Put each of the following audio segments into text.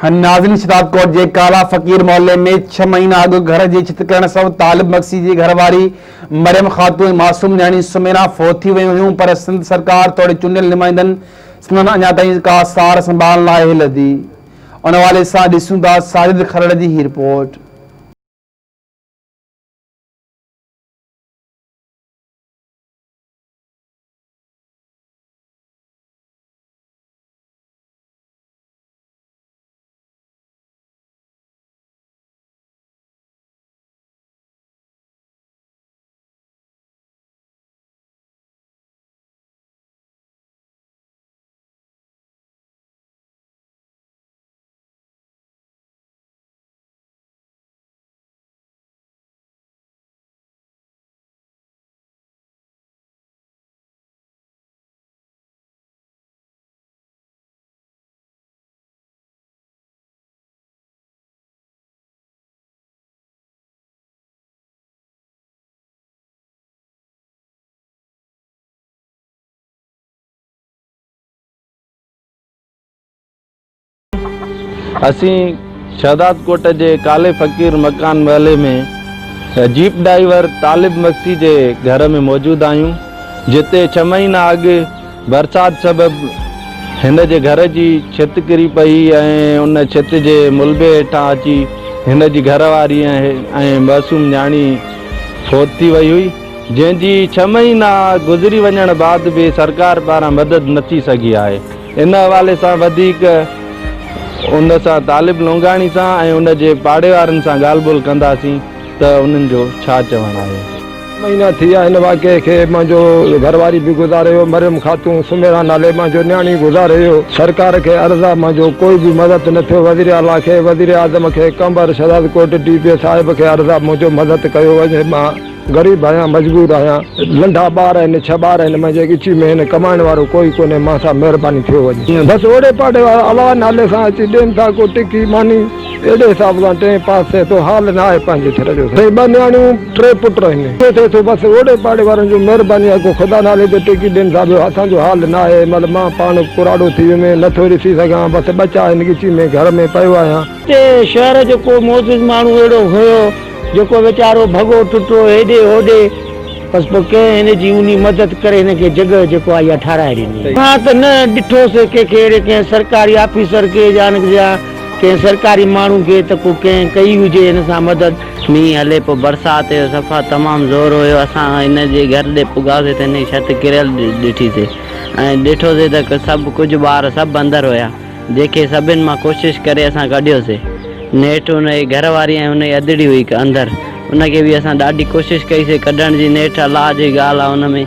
नाज़रीन, शदादकोट जे काला फ़कीर मोहल्ले में 6 महीना अॻु घर जी छित किरण सां तालिब मक्सी जी घरवारी मरियम ख़ातून ऐं मासूम न्याणी सुमेना फौत थी वियूं हुयूं, पर सिंध सरकार तोड़े चूंडियल नुमाइंदनि संदनि अञा ताईं का सार संभालण लाइ हिल दी। उन हवाले सां ॾिसूं था साजिद खरड़ जी ही रिपोर्ट। असी शहदादकोट के काले फ़कीर मकान महले में जीप ड्राइवर तालिब मक्सी के घर में मौजूद आयूँ, जिते 6 महीना अॻु बरसात सबब हिन जे घर की छित किरी पई ऐं उन छित के मुलबे हेठां अची हिन जी घरवारी ऐं मासूम न्याणी फौत थी वई हुई, जंहिंजी 6 महीना गुज़री वञण बाद भी सरकार पारां मदद न थी सघी आहे। इन हवाले सां वधीक उन सां तालिब लोंगाणी सां ऐं उन जे पाड़े वारनि सां ॻाल्हि ॿोल कंदासीं त उन्हनि जो छा चवणु आहे। महीना थी विया हिन वाक़े खे। मुंहिंजो घरवारी भी गुज़ारे वियो, मरियम ख़ातून सुमेरा नाले मुंहिंजो न्याणी गुज़ारे वियो। सरकार खे अर्ज़ आहे, मुंहिंजो कोई भी मदद न थियो। वज़ीर आला खे, वज़ीर आज़म खे, कंबर शहदादकोट DPO साहिब खे अर्ज़ आहे, मुंहिंजो मदद कयो वञे। मां गरीब आहियां, मजबूर आहियां, नंढा ॿार आहिनि, 6 ॿार आहिनि मुंहिंजे गिची में, हिन कमाइण वारो कोई कोन्हे। मां सां महिरबानी थियो वञे। बसि ओड़े पाड़े वारा अलाह नाले सां अची ॾियनि था को टिकी मानी, एॾे हिसाब सां 3 पासे तो हाल न आहे पंहिंजे थर जो। 2 न्याणियूं 3 पुट आहिनि। थिए थो बसि ओड़े पाड़े वारनि जो महिरबानी आहे, को ख़ुदा नाले ते टिकी ॾियनि था। ॿियो असांजो हाल न आहे। मतलब मां पाण कुराड़ो थी वियुमि, नथो ॾिसी सघां। बसि बचा आहिनि गिची में, घर में पियो आहियां। हिते शहर जो को मोज़िज़ माण्हू अहिड़ो हुयो जेको वीचारो भॻो टुटो हेॾे होॾे, बसि पोइ कंहिं हिन जी उन मदद करे हिनखे जॻह जेको आहे इहा ठाराए ॾिनी। मां त न ॾिठोसीं कंहिंखे अहिड़े कंहिं सरकारी ऑफिसर खे या कंहिं सरकारी माण्हू खे त को कंहिं कई हुजे हिन सां मदद। मींहुं हले पोइ बरसाति जो सफ़ा तमामु ज़ोर हुयो। असां हिन जे घर ॾे पुगासीं त हिन जी छत किरियल ॾिठीसीं ऐं ॾिठोसीं त सभु कुझु ॿार सभु अंदरि हुया, जेके सभिनि मां कोशिशि करे असां कढियोसीं। नेठ हुन जी घरवारी ऐं हुन जी अदड़ी हुई अंदरि, उनखे बि असां ॾाढी कोशिशि कईसीं कढण जी। नेठ अलाह जी ॻाल्हि आहे, हुन में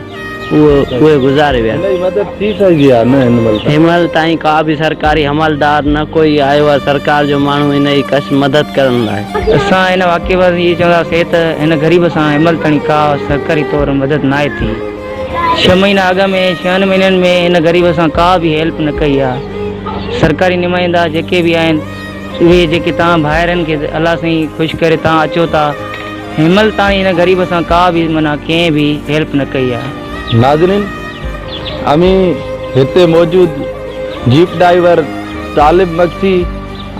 उहे गुज़ारे विया। मदद थी सघी आहे न हिन महिल ताईं का बि सरकारी हमलदार न कोई आयो आहे, सरकार जो माण्हू हिन जी कश मदद करण लाइ। असां हिन वाक़े बाबति इहे चवंदासीं त हिन ग़रीब सां हिनमहिल ताईं का सरकारी तौर मदद न आहे थी। 6 महीना अॻ में 6 महीननि में हिन ग़रीब सां का बि हेल्प न कई आहे। सरकारी नुमाइंदा जेके बि आहिनि, उहे जेके तव्हां भाइरनि खे अलाह साईं ख़ुशि करे तव्हां अचो था, हिनमहिल ताईं हिन ग़रीब सां का बि माना कंहिं बि हेल्प न कई आहे। नाज़रीन, अमी हिते मौजूद जीप ड्राइवर तालिब मक्सी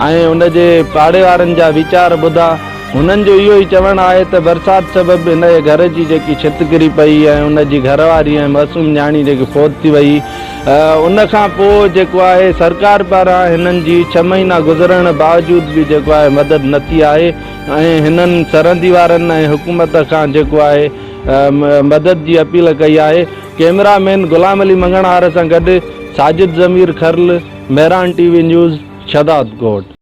ऐं उन जे पाड़े वारनि जा वीचार ॿुधा। उन्हनि जो इहो ई चवणु आहे त बरसाति सबबु हिन जे घर जी जेकी छित किरी पई ऐं उन जी घरवारी ऐं मासूम न्याणी जेकी फौत थी वई, उन खां पोइ जेको आहे सरकार पारां हिननि जी 6 महीना गुज़रण बावजूद बि जेको आहे मदद न थी आहे ऐं हिननि सरहदी वारनि ऐं हुकूमत खां जेको आहे मदद जी अपील कई आहे। कैमरामैन गुलाम अली मंगणार सां गॾु साजिद ज़मीर खरल, मेहरान TV न्यूज़, शहदादकोट।